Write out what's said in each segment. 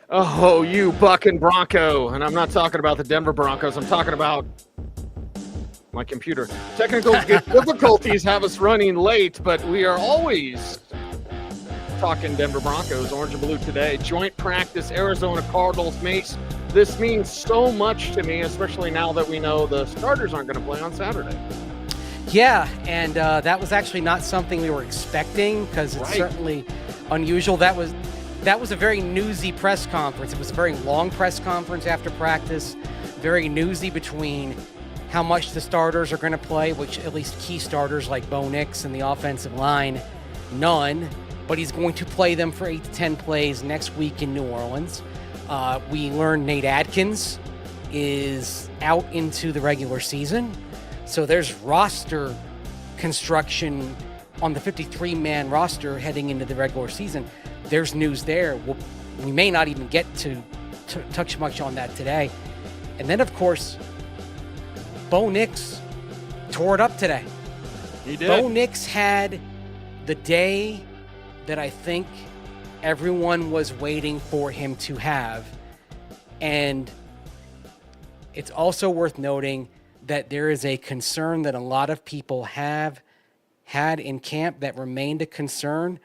Oh, you bucking Bronco. And I'm not talking about the Denver Broncos. I'm talking about my computer. Technical difficulties have us running late, but we are always talking Denver Broncos, orange and blue today. Joint practice, Arizona Cardinals. Mase, this means so much to me, especially now that we know the starters aren't going to play on Saturday. Yeah, and that was actually not something we were expecting because it's certainly unusual. That was a very newsy press conference. It was a very long press conference after practice, very newsy between how much the starters are going to play, which at least key starters like Bo Nix and the offensive line, none. But he's going to play them for 8 to 10 plays next week in New Orleans. We learned Nate Adkins is out into the regular season. So there's roster construction on the 53-man roster heading into the regular season. There's news there. We may not even get to touch much on that today. And then, of course, Bo Nix tore it up today. He did. Bo Nix had the day that I think everyone was waiting for him to have. And it's also worth noting that there is a concern that a lot of people have had in camp that remained a concern,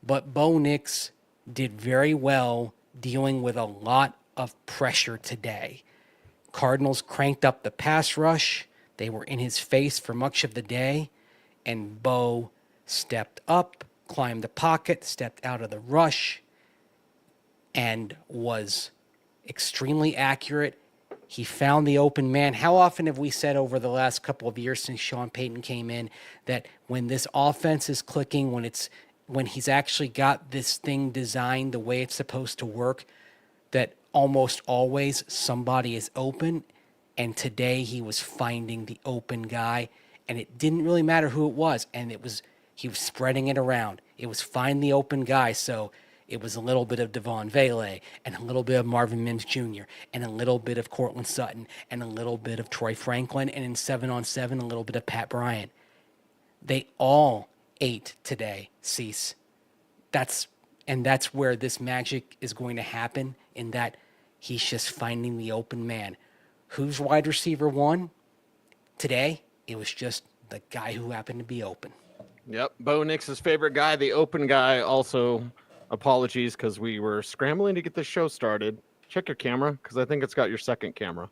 but Bo Nix did very well dealing with a lot of pressure today. Cardinals cranked up the pass rush. They were in his face for much of the day, and Bo stepped up, climbed the pocket, stepped out of the rush, and was extremely accurate. He found the open man. How often have we said over the last couple of years since Sean Payton came in that when this offense is clicking, when he's actually got this thing designed the way it's supposed to work, that almost always somebody is open, and today he was finding the open guy, and it didn't really matter who it was, and he was spreading it around. It was find the open guy, so it was a little bit of Devon Vele and a little bit of Marvin Mims Jr. and a little bit of Cortland Sutton and a little bit of Troy Franklin, and in 7-on-7, a little bit of Pat Bryant. They all ate today, Cease. That's where this magic is going to happen, in that he's just finding the open man. Who's wide receiver one? Today, it was just the guy who happened to be open. Yep, Bo Nix's favorite guy, the open guy. Also, apologies because we were scrambling to get the show started. Check your camera because I think it's got your second camera.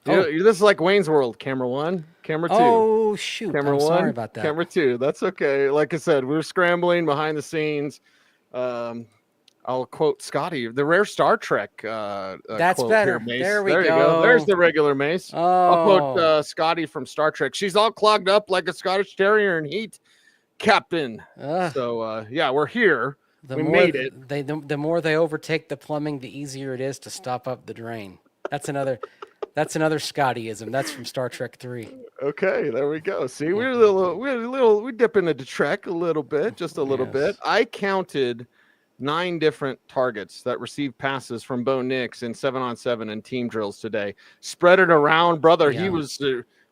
This is like Wayne's World. Camera one, camera two. Oh, shoot. Camera I'm one, sorry about that. Camera two. That's okay. Like I said, we were scrambling behind the scenes. I'll quote Scotty, the rare Star Trek. That's quote better. Here, there we go. You go. There's the regular Mase. Oh. I'll quote Scotty from Star Trek. She's all clogged up like a Scottish Terrier in heat, Captain. So, yeah, we're here. We made it. The more they overtake the plumbing, the easier it is to stop up the drain. That's another Scottyism. That's from Star Trek 3. Okay, there we go. See, we dip into the Trek a little bit, just a little bit. I counted 9 different targets that received passes from Bo Nix in 7-on-7 and team drills today. Spread it around, brother. Yeah. He was,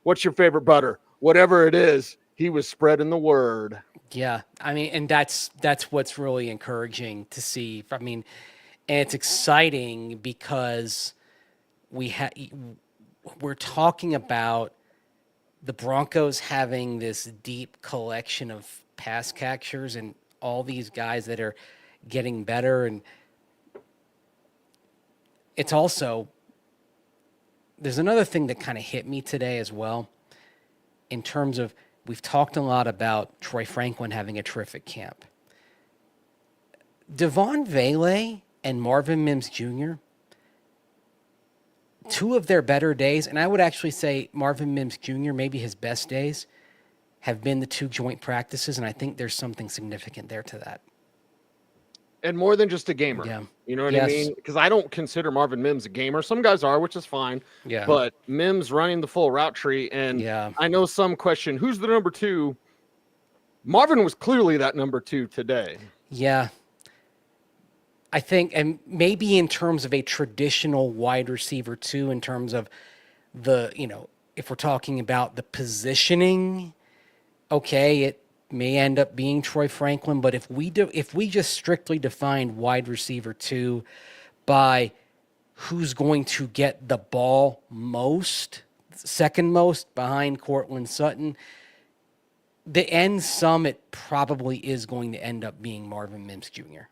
what's your favorite butter? Whatever it is, he was spreading the word. Yeah, I mean, and that's what's really encouraging to see. I mean, and it's exciting because we're talking about the Broncos having this deep collection of pass catchers and all these guys that are getting better. And it's also, there's another thing that kind of hit me today as well, in terms of, we've talked a lot about Troy Franklin having a terrific camp. Devon Vele and Marvin Mims Jr., 2 of their better days, and I would actually say Marvin Mims Jr., maybe his best days, have been the 2 joint practices, and I think there's something significant there to that. And more than just a gamer. Yeah. You know what I mean? Because I don't consider Marvin Mims a gamer. Some guys are, which is fine. Yeah. But Mims running the full route tree, and I know some question, who's the number 2? Marvin was clearly that number 2 today. Yeah. I think, and maybe in terms of a traditional wide receiver too, in terms of the, if we're talking about the positioning, okay, it may end up being Troy Franklin, but if we just strictly defined wide receiver 2, by who's going to get the ball most, second most behind Courtland Sutton, the end sum, it probably is going to end up being Marvin Mims Jr.,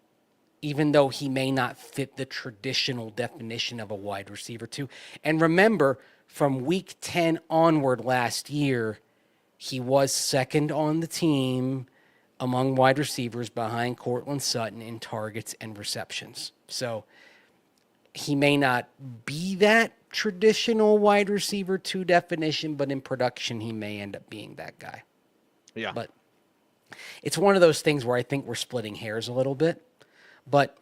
even though he may not fit the traditional definition of a wide receiver too. And remember, from week 10 onward last year, he was second on the team among wide receivers behind Courtland Sutton in targets and receptions. So he may not be that traditional wide receiver 2 definition, but in production, he may end up being that guy. Yeah. But it's one of those things where I think we're splitting hairs a little bit. But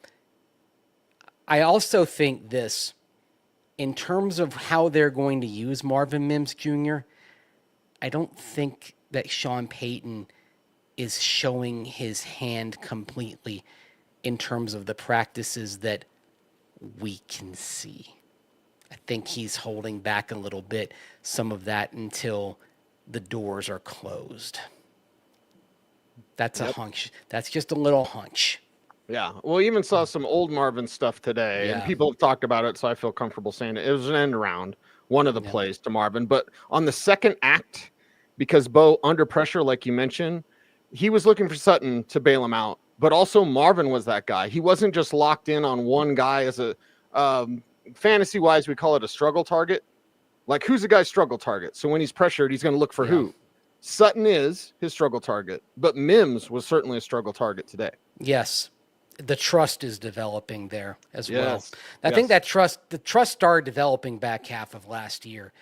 I also think this, in terms of how they're going to use Marvin Mims Jr., I don't think that Sean Payton is showing his hand completely in terms of the practices that we can see. I think he's holding back a little bit, some of that, until the doors are closed. That's a hunch. That's just a little hunch. Yeah. Well, even saw some old Marvin stuff today, and people have talked about it, so I feel comfortable saying it. It was an end around, one of the plays to Marvin. But on the second act, because Bo, under pressure, like you mentioned, he was looking for Sutton to bail him out, but also Marvin was that guy. He wasn't just locked in on one guy as a fantasy-wise, we call it a struggle target. Like, who's the guy's struggle target? So when he's pressured, he's going to look for who? Sutton is his struggle target, but Mims was certainly a struggle target today. Yes. The trust is developing there as well. I Yes. think that the trust started developing back half of last year.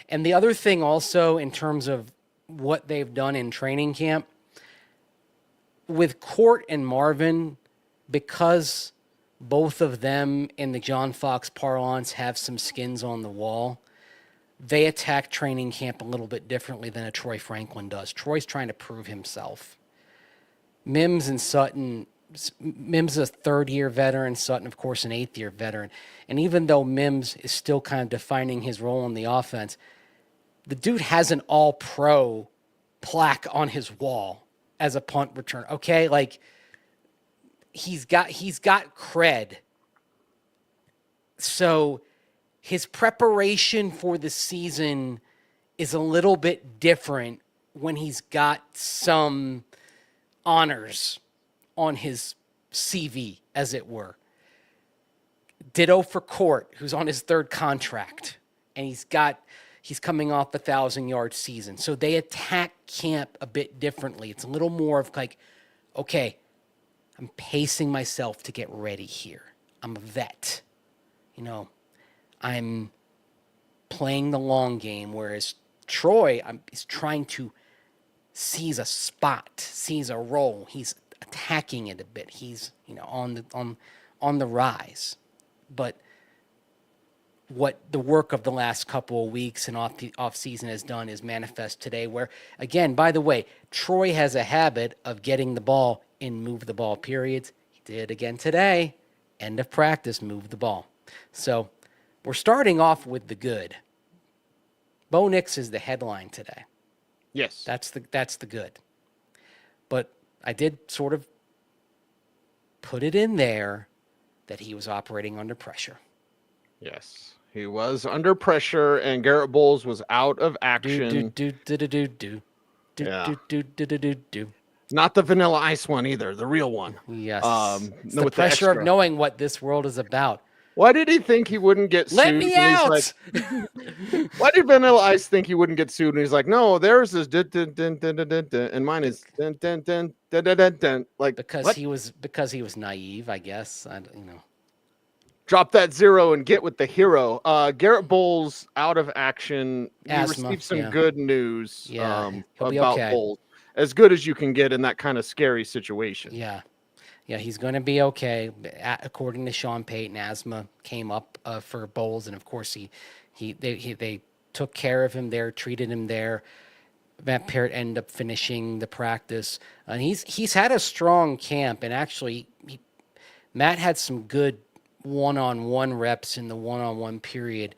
And the other thing also, in terms of what they've done in training camp, with Court and Marvin, because both of them in the John Fox parlance have some skins on the wall, they attack training camp a little bit differently than a Troy Franklin does. Troy's trying to prove himself. Mims and Sutton, Mims is a third-year veteran, Sutton, of course, an eighth-year veteran. And even though Mims is still kind of defining his role in the offense, the dude has an all-pro plaque on his wall as a punt return. Okay, like he's got cred. So his preparation for the season is a little bit different when he's got some honors on his CV, as it were. Ditto for Court, who's on his third contract, and he's coming off a 1,000-yard season. So they attack camp a bit differently. It's a little more of like, okay, I'm pacing myself to get ready here. I'm a vet. I'm playing the long game, whereas Troy is trying to seize a spot, seize a role. He's attacking it a bit. He's on the rise. But what the work of the last couple of weeks and off season has done is manifest today, where, again, by the way, Troy has a habit of getting the ball in move the ball periods. He did again today. End of practice, move the ball. So we're starting off with the good. Bo Nix is the headline today. Yes. That's the good. But I did sort of put it in there that he was operating under pressure. Yes. He was under pressure, and Garrett Bowles was out of action. Not the Vanilla Ice one either, the real one. Yes. It's the pressure of knowing what this world is about. Why did he think he wouldn't get sued? Let me out! Why did Vanilla Ice think he wouldn't get sued? And he's like, no, theirs is and mine is like because what? he was naive, I guess. Drop that zero and get with the hero. Garrett Bowles out of action. He received some good news he'll be about okay. Bowles. As good as you can get in that kind of scary situation. Yeah, he's going to be okay. According to Sean Payton, asthma came up for Bowles, and of course they took care of him there, treated him there. Matt Parrott ended up finishing the practice, and he's had a strong camp. And actually, Matt had some good one-on-one reps in the one-on-one period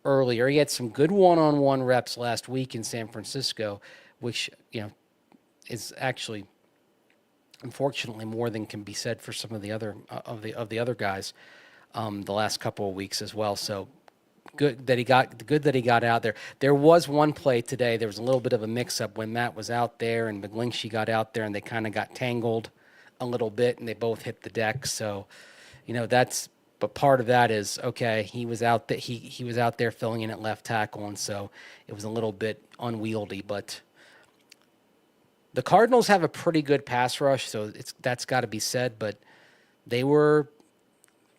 earlier. He had some good one-on-one reps last week in San Francisco, which is actually, unfortunately, more than can be said for some of the other of the other guys. the last couple of weeks as well. So good that he got out there. There was one play today. There was a little bit of a mix-up when Matt was out there and McGlinchey got out there, and they kind of got tangled a little bit, and they both hit the deck. So, but part of that is okay. He was out that he was out there filling in at left tackle, and so it was a little bit unwieldy. But the Cardinals have a pretty good pass rush, so that's got to be said. But they were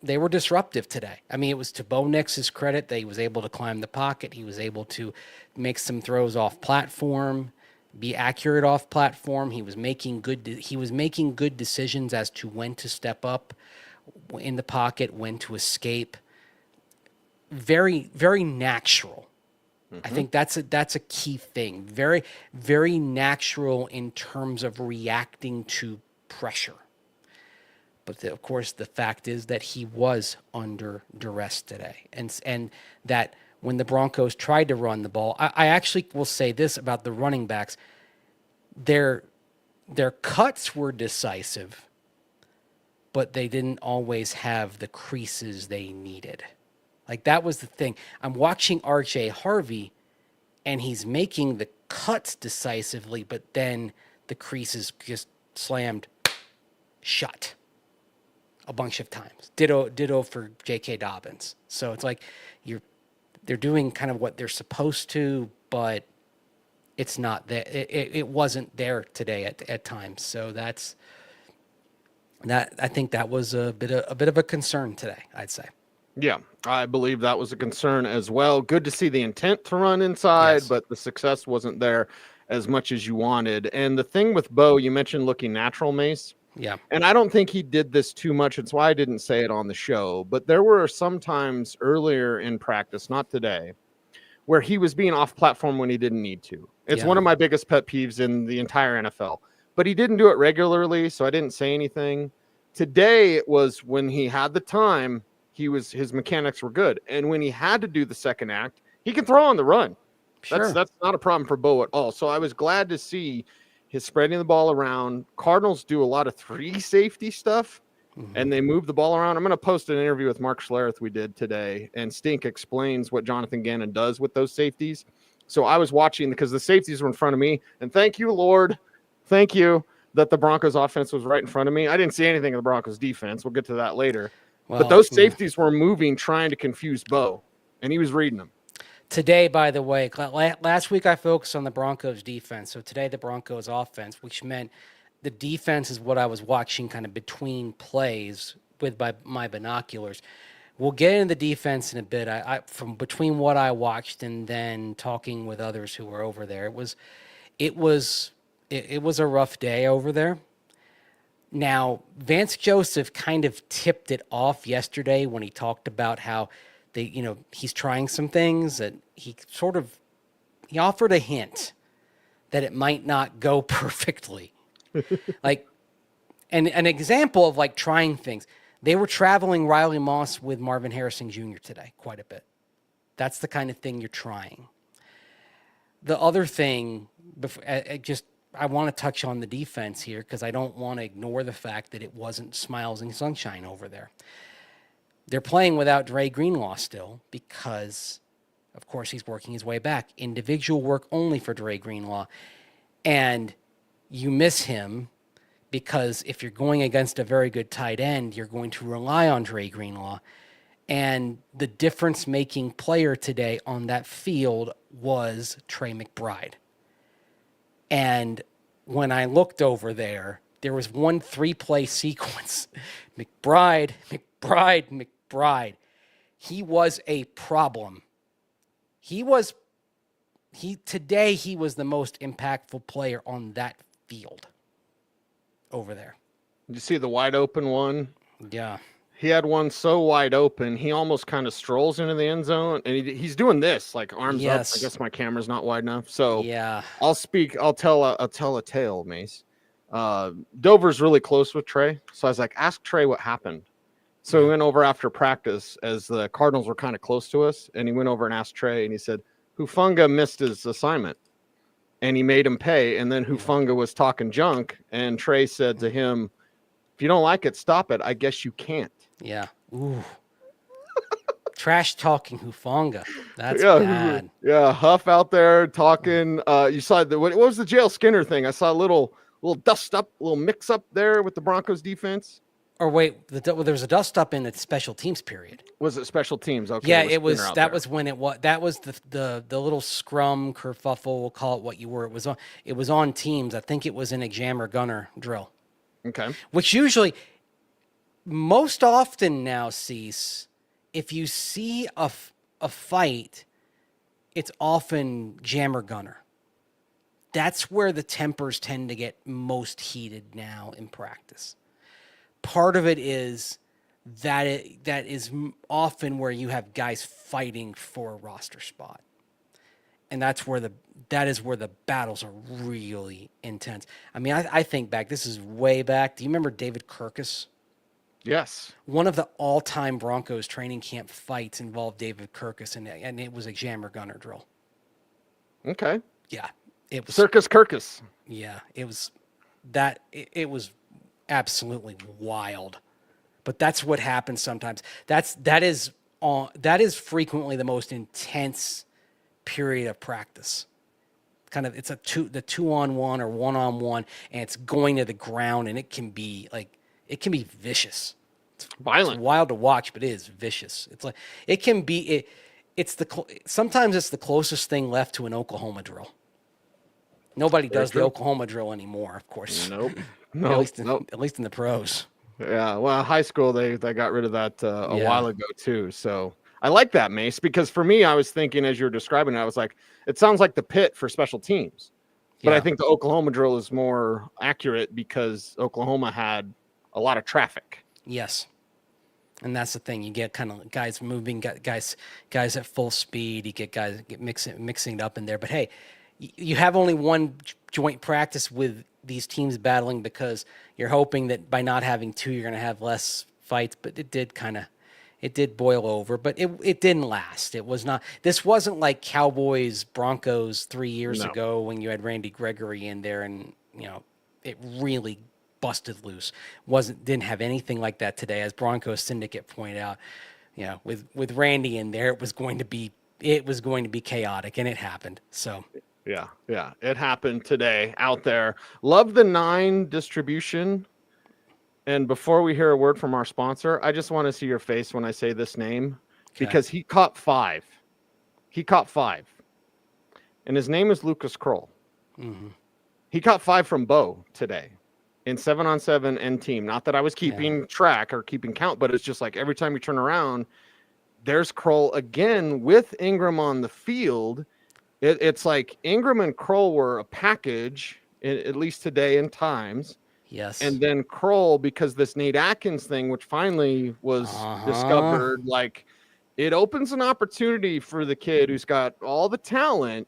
disruptive today. I mean, it was to Bo Nix's credit that he was able to climb the pocket. He was able to make some throws off platform, be accurate off platform. He was making good decisions as to when to step up in the pocket, when to escape. Very, very natural. I think that's a key thing. Very, very natural in terms of reacting to pressure. But of course, the fact is that he was under duress today, and that when the Broncos tried to run the ball, I actually will say this about the running backs: their cuts were decisive, but they didn't always have the creases they needed. Like, that was the thing. I'm watching RJ Harvey, and he's making the cuts decisively, but then the creases just slammed shut a bunch of times. Ditto for J.K. Dobbins. So it's like they're doing kind of what they're supposed to, but it's not there. It wasn't there today at times. So that's that. I think that was a bit of a concern today, I'd say. Yeah, I believe that was a concern as well. Good to see the intent to run inside, Yes. but the success wasn't there as much as you wanted. And the thing with Bo, you mentioned looking natural, Mase. Yeah. And I don't think he did this too much. It's why I didn't say it on the show. But there were some times earlier in practice, not today, where he was being off platform when he didn't need to. It's one of my biggest pet peeves in the entire NFL. But he didn't do it regularly, so I didn't say anything. Today it was when he had the time. His mechanics were good. And when he had to do the second act, he can throw on the run. Sure. That's not a problem for Bo at all. So I was glad to see his spreading the ball around. Cardinals do a lot of 3 safety stuff, and they move the ball around. I'm going to post an interview with Mark Schlereth we did today, and Stink explains what Jonathan Gannon does with those safeties. So I was watching because the safeties were in front of me, and thank you, Lord. Thank you that the Broncos offense was right in front of me. I didn't see anything of the Broncos defense. We'll get to that later. But those safeties were moving, trying to confuse Bo, and he was reading them. Today, by the way, last week I focused on the Broncos defense. So today the Broncos offense, which meant the defense is what I was watching kind of between plays with my binoculars. We'll get into the defense in a bit. I from between what I watched and then talking with others who were over there, it was a rough day over there. Now, Vance Joseph kind of tipped it off yesterday when he talked about how he's trying some things, that he offered a hint that it might not go perfectly. Like, and an example of like trying things. They were traveling Riley Moss with Marvin Harrison Jr. today quite a bit. That's the kind of thing you're trying. The other thing, I want to touch on the defense here because I don't want to ignore the fact that it wasn't smiles and sunshine over there. They're playing without Dre Greenlaw still because, of course, he's working his way back. Individual work only for Dre Greenlaw. And you miss him because if you're going against a very good tight end, you're going to rely on Dre Greenlaw. And the difference-making player today on that field was Trey McBride. And when I looked over there was one 3-play sequence. McBride. He was a problem. Today he was the most impactful player on that field over there. Did you see the wide open one? Yeah. He had one so wide open, he almost kind of strolls into the end zone, and he's doing this, like arms up. I guess my camera's not wide enough, so yeah. I'll tell a tale, Mase. Dover's really close with Trey, so I was like, ask Trey what happened. So we went over after practice as the Cardinals were kind of close to us, and he went over and asked Trey, and he said, Hufanga missed his assignment, and he made him pay, and then Hufanga was talking junk, and Trey said to him, if you don't like it, stop it. I guess you can't. Yeah. Ooh. Trash talking Hufanga. That's Yeah, bad. yeah. Huff out there talking. You saw what was the Jail Skinner thing? I saw a little dust up, little mix up there with the Broncos defense. Or wait, there was a dust up in the special teams period. Was it special teams? Okay, Yeah, it it was. Skinner out That there. was when it was. That was the little scrum kerfuffle. We'll call it what you were. It was on teams. I think it was in a jammer gunner drill. Okay. Which usually, most often now, Cease, if you see a fight, it's often jammer gunner. That's where the tempers tend to get most heated now in practice. Part of it is that is often where you have guys fighting for a roster spot, and that is where the battles are really intense. I mean, I think back. This is way back. Do you remember David Kirkus? Yes. One of the all-time Broncos training camp fights involved David Kirkus, and it was a jammer gunner drill. Okay. Yeah, it was Circus Kirkus. Yeah, it was that. It was absolutely wild. But that's what happens sometimes. That is frequently the most intense period of practice. Kind of, it's the 2-on-1 or 1-on-1, and it's going to the ground, and it can be vicious. It's Violent. It's wild to watch, but it is vicious. It's like it can be. Sometimes it's the closest thing left to an Oklahoma drill. Nobody does the Oklahoma drill anymore, of course. Nope. At least in the pros. Yeah, well, high school they got rid of that a while ago too. So I like that, Mase, because for me, I was thinking as you were describing it, I was like, it sounds like the pit for special teams, but I think the Oklahoma drill is more accurate because Oklahoma had a lot of traffic. Yes, and that's the thing. You get kind of guys moving, guys at full speed. You get guys mixing it up in there. But hey, you have only one joint practice with these teams battling because you're hoping that by not having two, you're going to have less fights. But it did boil over, but it didn't last. This wasn't like Cowboys Broncos 3 years ago when you had Randy Gregory in there and, it really busted loose. Didn't have anything like that today. As Broncos Syndicate pointed out, with Randy in there, it was going to be chaotic, and it happened. So. Yeah, it happened today out there. Love the 9 distribution. And before we hear a word from our sponsor, I just want to see your face when I say this name because he caught 5. He caught 5. And his name is Lucas Krull. Mm-hmm. He caught 5 from Bo today in 7-on-7 and team. Not that I was keeping track or keeping count, but it's just like every time you turn around, there's Krull again with Ingram on the field. It's like Ingram and Krull were a package, at least today in times. Yes. And then Krull, because this Nate Atkins thing, which finally was discovered, like it opens an opportunity for the kid who's got all the talent.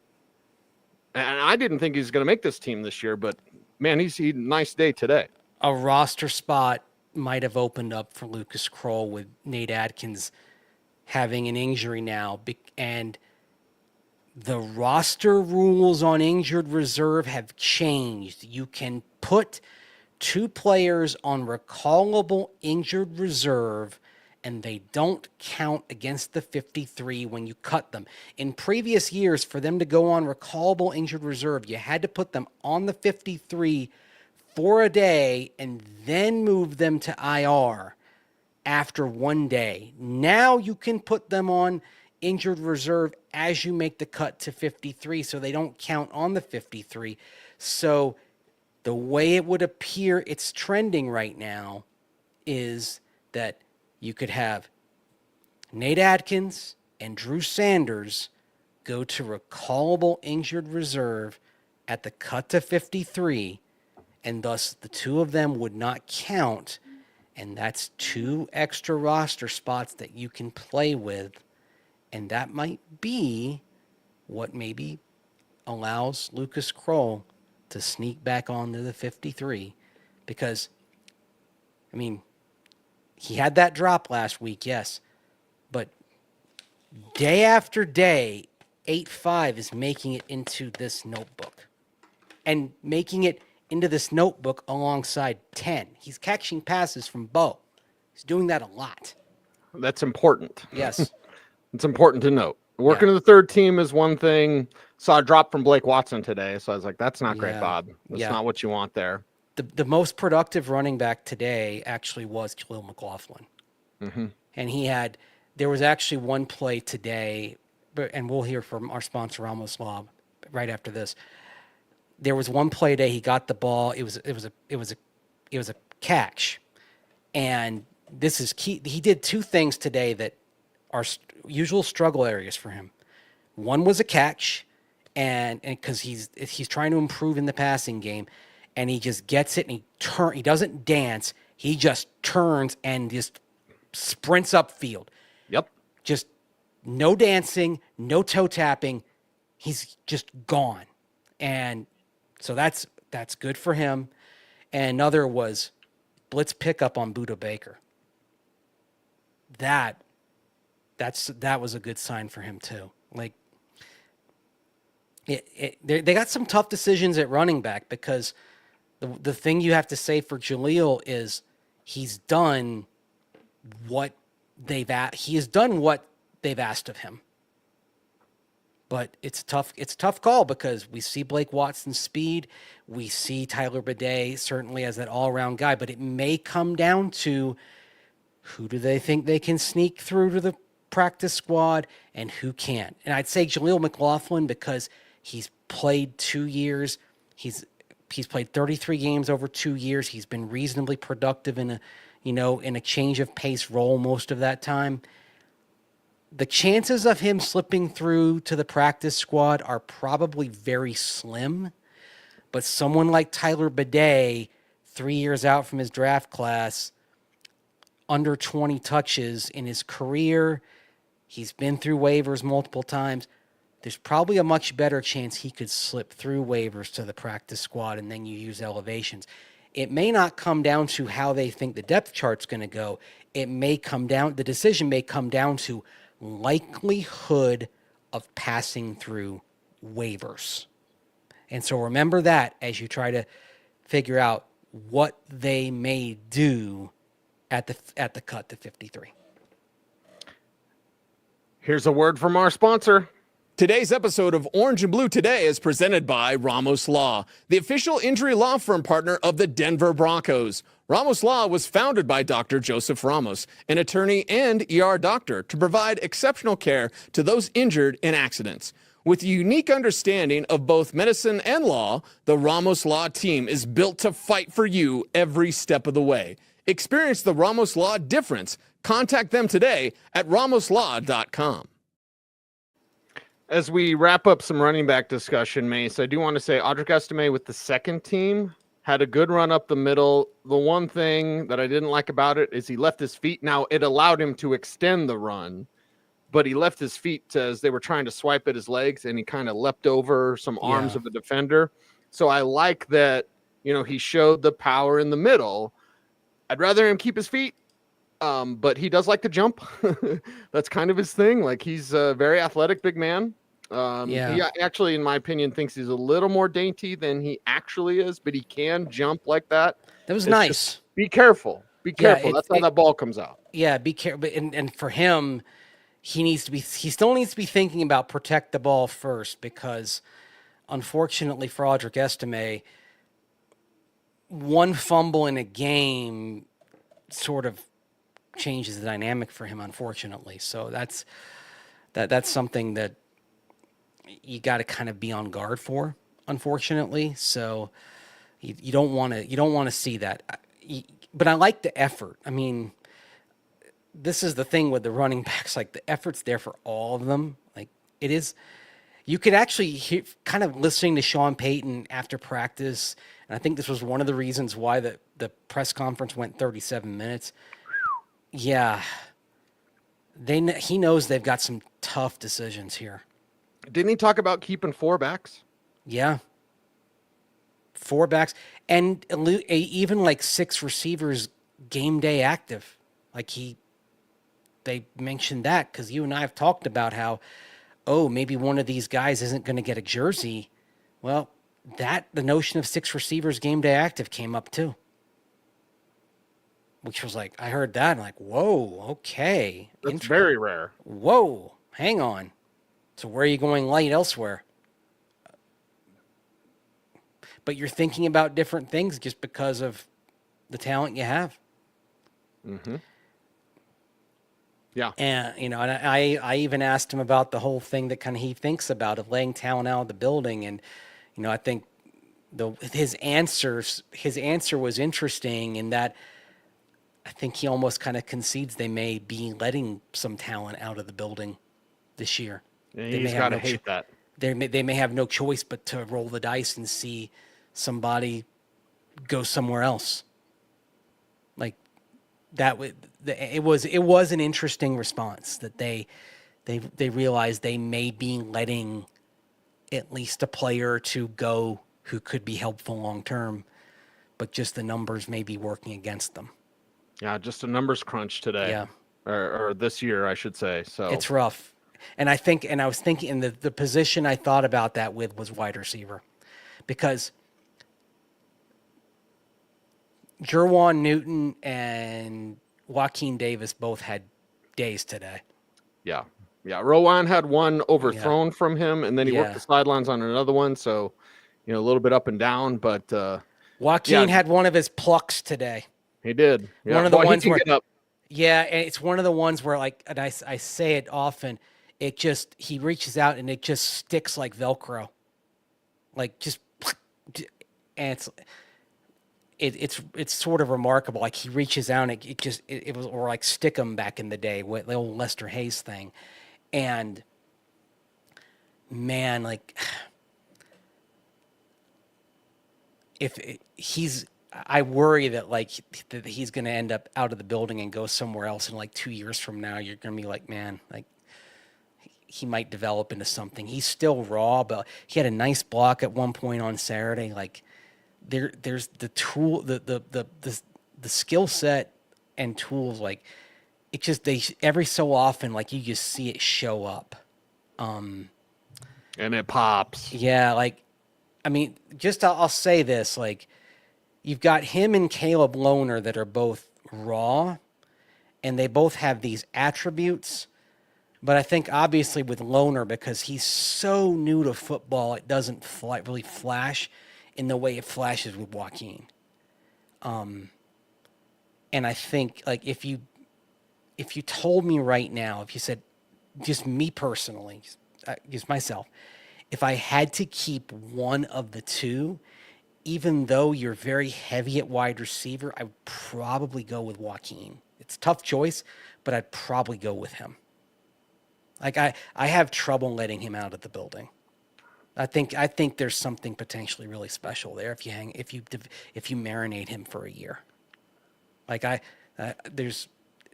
And I didn't think he was going to make this team this year, but man, he's a nice day today. A roster spot might have opened up for Lucas Krull with Nate Atkins having an injury now, and the roster rules on injured reserve have changed. You can put 2 players on recallable injured reserve, and they don't count against the 53 when you cut them. In previous years, for them to go on recallable injured reserve, you had to put them on the 53 for a day and then move them to IR after 1 day. Now you can put them on injured reserve as you make the cut to 53, so they don't count on the 53. So the way it would appear it's trending right now is that you could have Nate Atkins and Drew Sanders go to recallable injured reserve at the cut to 53, and thus the 2 of them would not count, and that's 2 extra roster spots that you can play with. And that might be what maybe allows Lucas Krull to sneak back onto the 53. Because, I mean, he had that drop last week, yes. But day after day, 8-5 is making it into this notebook. And making it into this notebook alongside 10. He's catching passes from Bo. He's doing that a lot. That's important. Yes. It's important to note. Working to the third team is one thing. Saw a drop from Blake Watson today, so I was like, that's not great, Bob. That's not what you want there. The most productive running back today actually was Jaleel McLaughlin. Mm-hmm. And there was actually one play today, and we'll hear from our sponsor, Ramos Law, right after this. There was one play today, he got the ball. It was a catch. And this is key. He did two things today that are usual struggle areas for him. One was a catch, and because he's trying to improve in the passing game, and he just gets it, and he doesn't dance, he just turns and just sprints upfield. Yep. Just no dancing, no toe tapping. He's just gone. And so that's good for him. And another was blitz pickup on Buda Baker. That was a good sign for him too. Like they got some tough decisions at running back, because the thing you have to say for Jaleel is he's done what they've asked of him. But it's a tough call, because we see Blake Watson's speed, we see Tyler Bidet certainly as that all-around guy, but it may come down to who do they think they can sneak through to the practice squad and who can't. And I'd say Jaleel McLaughlin, because he's played 2 years. He's played 33 games over 2 years. He's been reasonably productive in a change of pace role most of that time. The chances of him slipping through to the practice squad are probably very slim. But someone like Tyler Bidet, 3 years out from his draft class, under 20 touches in his career, he's been through waivers multiple times. There's probably a much better chance he could slip through waivers to the practice squad, and then you use elevations. It may not come down to how they think the depth chart's going to go. The decision may come down to likelihood of passing through waivers. And so remember that as you try to figure out what they may do at the cut to 53. Here's a word from our sponsor. Today's episode of Orange and Blue Today is presented by Ramos Law, the official injury law firm partner of the Denver Broncos. Ramos Law was founded by Dr. Joseph Ramos, an attorney and ER doctor, to provide exceptional care to those injured in accidents. With a unique understanding of both medicine and law, the Ramos Law team is built to fight for you every step of the way. Experience the Ramos Law difference. Contact them today at ramoslaw.com. As we wrap up some running back discussion, Mase, I do want to say Audric Estime with the second team had a good run up the middle. The one thing that I didn't like about it is he left his feet. Now, it allowed him to extend the run, but he left his feet as they were trying to swipe at his legs, and he kind of leapt over some arms of the defender. So I like that, he showed the power in the middle. I'd rather him keep his feet, but he does like to jump. That's kind of his thing. Like, he's a very athletic big man. He actually, in my opinion, thinks he's a little more dainty than he actually is, but he can jump like that. That was nice. Be careful. Be careful. That's how that ball comes out. Yeah, be careful. And for him, he still needs to be thinking about protect the ball first, because unfortunately for Audric Estime, one fumble in a game sort of changes the dynamic for him, unfortunately. So that's something that you got to kind of be on guard for, unfortunately. So you don't want to see that. But I like the effort. I mean, this is the thing with the running backs. Like, the effort's there for all of them. Like, it is. You could actually hear, kind of listening to Sean Payton after practice, and I think this was one of the reasons why the press conference went 37 minutes. Yeah, he knows they've got some tough decisions here. Didn't he talk about keeping 4 backs? Yeah. 4 backs, and even like 6 receivers game day active. Like, they mentioned that because you and I have talked about how, maybe one of these guys isn't going to get a jersey. Well, the notion of 6 receivers game day active came up too. Which was like, I heard that, and like, whoa, okay. That's very rare. Whoa. hang on. So where are you going light elsewhere? But you're thinking about different things just because of the talent you have. Mm-hmm. Yeah. And, and I even asked him about the whole thing that kind of he thinks about of laying talent out of the building. And, I think his answer was interesting in that I think he almost kind of concedes they may be letting some talent out of the building this year. Yeah, he's got to hate that. They may have no choice but to roll the dice and see somebody go somewhere else. Like that, it was an interesting response that they realized they may be letting at least a player or two go who could be helpful long term, but just the numbers may be working against them. Yeah, just a numbers crunch today. Yeah, or this year, I should say. So it's rough. And I was thinking, and the position I thought about that with was wide receiver, because Jerwan Newton and Joaquin Davis both had days today. Yeah. Rowan had one overthrown from him, and then he worked the sidelines on another one. So, a little bit up and down, but Joaquin had one of his plucks today. He did. Yeah. One of the ones where, and it's one of the ones where, like, and I say it often, he reaches out and it just sticks like Velcro, like just, and it's sort of remarkable. Like he reaches out and it was, or like Stickum back in the day, the old Lester Hayes thing. And man, like I worry that that he's going to end up out of the building and go somewhere else. And like 2 years from now, you're going to be like, man, like he might develop into something. He's still raw, but he had a nice block at one point on Saturday. Like there's the tool, the skill set and tools. Like it just, every so often, like you just see it show up. And it pops. Yeah. Like, I mean, I'll say this, like you've got him and Caleb Lohner that are both raw and they both have these attributes. But I think obviously with Lohner, because he's so new to football, it doesn't really flash in the way it flashes with Joaquin. And I think like if you told me right now, if you said, just me personally, just myself, if I had to keep one of the two, even though you're very heavy at wide receiver, I would probably go with Joaquin. It's a tough choice, but I'd probably go with him. Like I have trouble letting him out of the building. I think there's something potentially really special there if you marinate him for a year. Like there's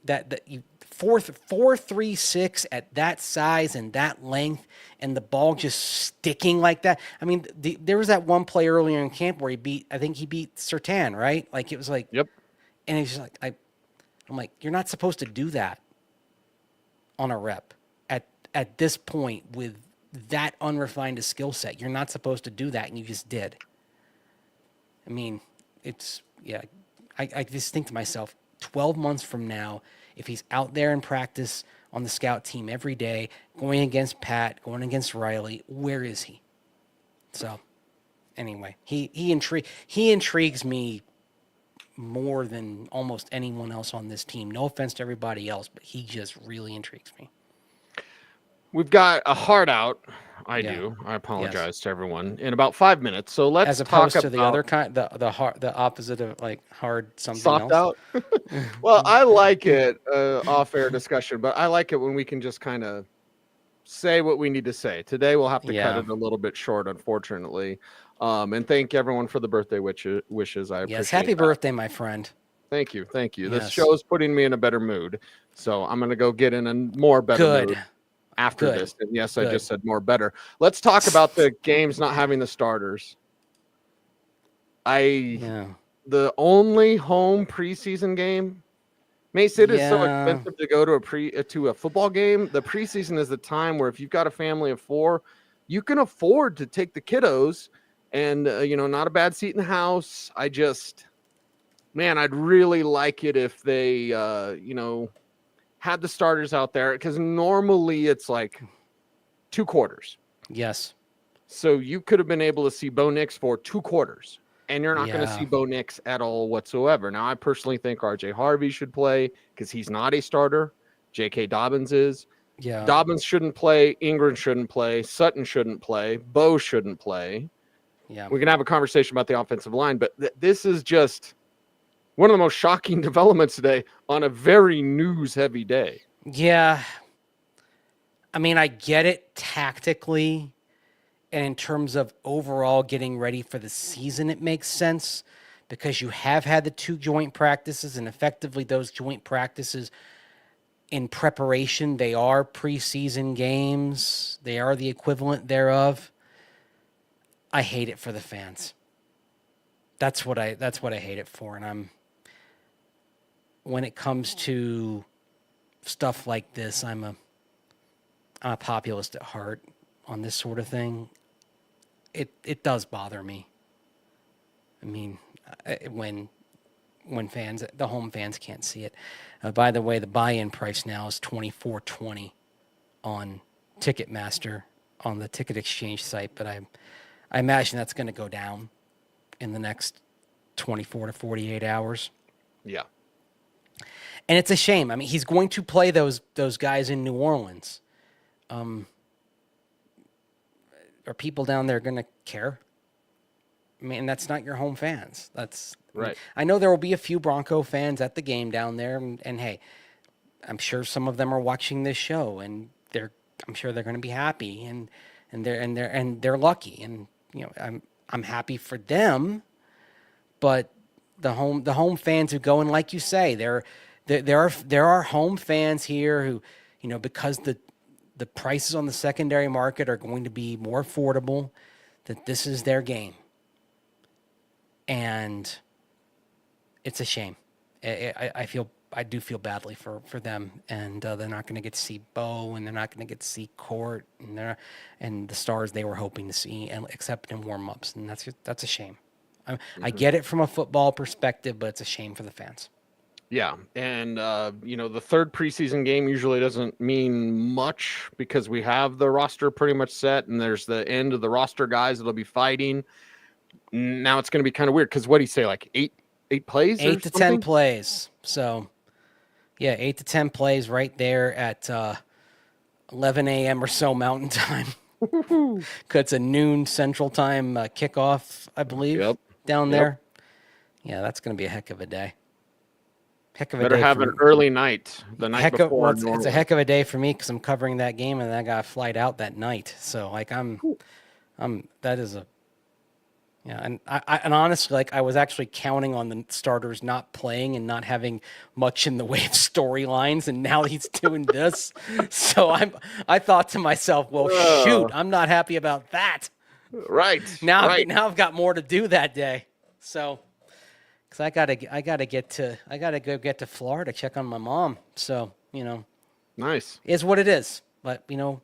that you 4.36 at that size and that length, and the ball just sticking like that. I mean, there was that one play earlier in camp where he beat Surtain, right? Like it was like, yep. And he's just like, I'm like, you're not supposed to do that on a rep at this point with that unrefined a skill set. You're not supposed to do that, and you just did. I mean, I just think to myself, 12 months from now, if he's out there in practice on the scout team every day, going against Pat, going against Riley, where is he? So, anyway, he intrigues me more than almost anyone else on this team. No offense to everybody else, but he just really intrigues me. We've got a hard out. I do. I apologize to everyone in about 5 minutes. So let's as opposed talk to about the other kind, the opposite of like hard something soft else. Out. Well, I like it off-air discussion, but I like it when we can just kind of say what we need to say. Today we'll have to cut it a little bit short, unfortunately. And thank everyone for the birthday wishes. I appreciate happy birthday, my friend. Thank you. Yes. This show is putting me in a better mood, so I'm gonna go get in a more better mood after this. And yes, I just said more better. Let's talk about the games not having the starters. The only home preseason game. Mase, it is so expensive to go to a football game. The preseason is the time where if you've got a family of 4, you can afford to take the kiddos and not a bad seat in the house. I'd really like it if they had the starters out there, because normally it's like 2 quarters. Yes. So you could have been able to see Bo Nix for 2 quarters, and you're not going to Yeah. see Bo Nix at all whatsoever. Now, I personally think RJ Harvey should play because he's not a starter. J.K. Dobbins is. Yeah. Dobbins shouldn't play. Ingram shouldn't play. Sutton shouldn't play. Bo shouldn't play. Yeah. We can have a conversation about the offensive line, but this is just one of the most shocking developments today on a very news-heavy day. Yeah. I mean, I get it tactically, and in terms of overall getting ready for the season, it makes sense because you have had the 2 joint practices, and effectively those joint practices in preparation, they are preseason games. They are the equivalent thereof. I hate it for the fans. That's what I hate it for. And when it comes to stuff like this, I'm a populist at heart on this sort of thing. It does bother me. I mean, when fans, the home fans can't see it. By the way, the buy-in price now is $24.20 on Ticketmaster on the ticket exchange site, but I imagine that's going to go down in the next 24 to 48 hours. Yeah. And it's a shame. I mean, he's going to play those guys in New Orleans. Are people down there going to care? I mean, that's not your home fans. That's right. I know there will be a few Bronco fans at the game down there, and hey, I'm sure some of them are watching this show, and I'm sure they're going to be happy, and they're lucky, and you know, I'm happy for them, but the home fans who go, and like you say, there are home fans here who, you know, because the prices on the secondary market are going to be more affordable, that this is their game. And it's a shame. I do feel badly for them, and they're not going to get to see Bo, and they're not going to get to see Court, and the stars they were hoping to see, and except in warm-ups, and that's a shame. I get it from a football perspective, but it's a shame for the fans. Yeah, and you know, the third preseason game usually doesn't mean much because we have the roster pretty much set, and there's the end of the roster guys that'll be fighting. Now it's going to be kind of weird because what do you say, like eight plays? 8 to 10 plays. So, yeah, 8 to 10 plays right there at 11 a.m. or so Mountain Time. It's a noon Central Time kickoff, I believe, down there. Yeah, that's going to be a heck of a day. Better have an early night the night before. It's a heck of a day for me because I'm covering that game and I got to flight out that night. So like that is a. Yeah, and I honestly, like, I was actually counting on the starters not playing and not having much in the way of storylines, and now he's doing this. So I thought to myself, well, shoot, I'm not happy about that. Right. Now I've got more to do that day. So, because I gotta go get to Florida, check on my mom. So, you know, nice is what it is. But you know,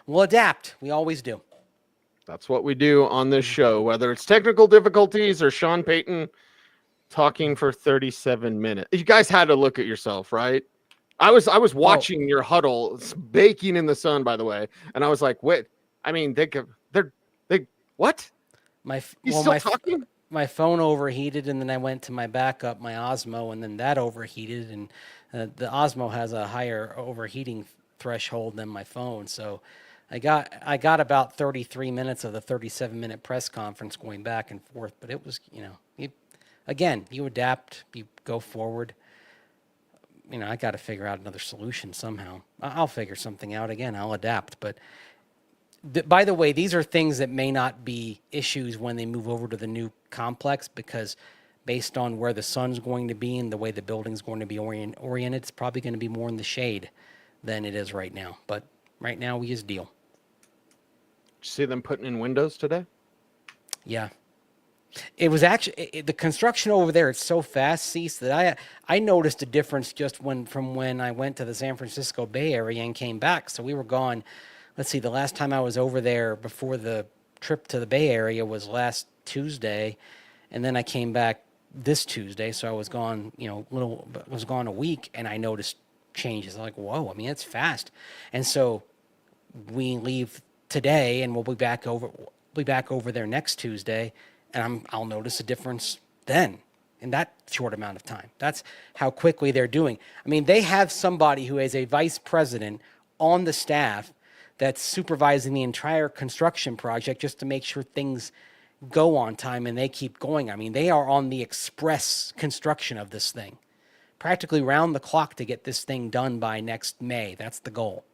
we'll adapt. We always do. That's what we do on this show, whether it's technical difficulties or Sean Payton talking for 37 minutes. You guys had to look at yourself, right? I was watching your huddle, it's baking in the sun, by the way, and I was like, "Wait, I mean, they what? He's still talking?" My phone overheated, and then I went to my backup, my Osmo, and then that overheated, and the Osmo has a higher overheating threshold than my phone, so. I got about 33 minutes of the 37-minute press conference going back and forth, but it was, you know, you adapt, you go forward. You know, I got to figure out another solution somehow. I'll figure something out again. I'll adapt. But by the way, these are things that may not be issues when they move over to the new complex because based on where the sun's going to be and the way the building's going to be oriented, it's probably going to be more in the shade than it is right now. But right now, we just deal. Did you see them putting in windows today? Yeah. It was actually the construction over there. It's so fast, Cease, that I noticed a difference just from when I went to the San Francisco Bay Area and came back. So we were gone. Let's see. The last time I was over there before the trip to the Bay Area was last Tuesday, and then I came back this Tuesday. So I was gone. You know, was gone a week, and I noticed changes. I'm like, whoa, I mean, it's fast. And so we leave today and we'll be back over there next Tuesday, and I'll notice a difference then in that short amount of time. That's how quickly they're doing. I mean, they have somebody who is a vice president on the staff that's supervising the entire construction project just to make sure things go on time and they keep going. I mean, they are on the express construction of this thing, practically round the clock to get this thing done by next May. That's the goal.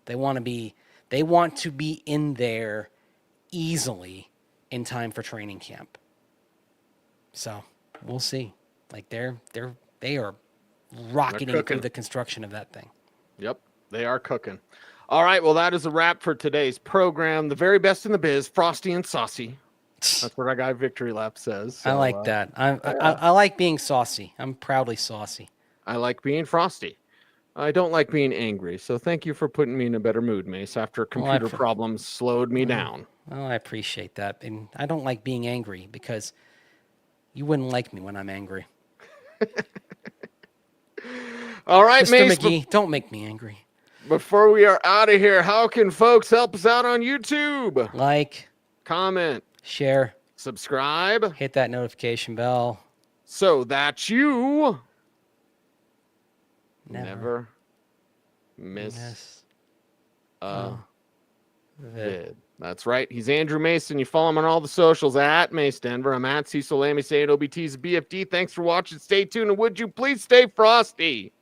They want to be in there easily in time for training camp. So we'll see. Like they are rocketing through the construction of that thing. Yep, they are cooking. All right, well, that is a wrap for today's program. The very best in the biz, Frosty and Saucy. That's what our guy Victory Lap says. So, I like that. I like being saucy. I'm proudly saucy. I like being frosty. I don't like being angry. So thank you for putting me in a better mood, Mase, after computer problems slowed me down. Well, I appreciate that. And I don't like being angry because you wouldn't like me when I'm angry. All right, Mr. Mase. McGee, don't make me angry. Before we are out of here, how can folks help us out on YouTube? Like, comment, share, subscribe, hit that notification bell so that you never miss a vid. That's right. He's Andrew Mason. You follow him on all the socials at Mase Denver. I'm at Cecil Lammey saying OBT's BFD. Thanks for watching. Stay tuned. And would you please stay frosty?